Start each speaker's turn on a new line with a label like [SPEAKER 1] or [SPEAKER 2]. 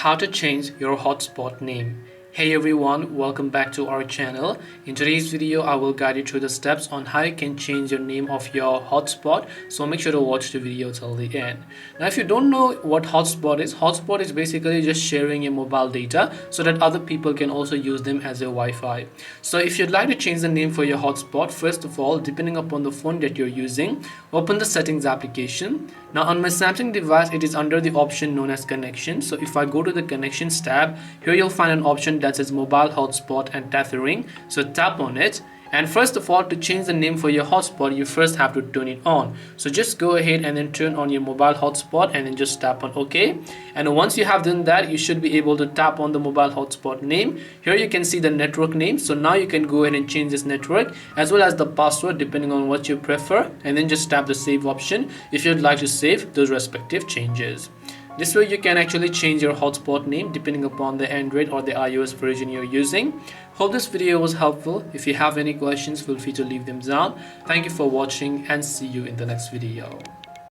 [SPEAKER 1] how to change your hotspot name. Hey everyone, welcome back to our channel. In today's video, I will guide you through the steps on how you can change your name of your hotspot. So make sure to watch the video till the end. Now, if you don't know what hotspot is basically just sharing your mobile data so that other people can also use them as your Wi-Fi. So if you'd like to change the name for your hotspot, first of all, depending upon the phone that you're using, open the settings application. Now on my Samsung device, it is under the option known as connection. So if I go to the connections tab, here you'll find an option that says mobile hotspot and tethering. So tap on it, and first of all, to change the name for your hotspot, you first have to turn it on. So just go ahead and then turn on your mobile hotspot and then just tap on OK. And once you have done that, you should be able to tap on the mobile hotspot name. Here you can see the network name. So now you can go ahead and change this network as well as the password depending on what you prefer, and then just tap the save option if you'd like to save those respective changes. This way you can actually change your hotspot name depending upon the Android or the iOS version you're using. Hope this video was helpful. If you have any questions, feel free to leave them down. Thank you for watching and see you in the next video.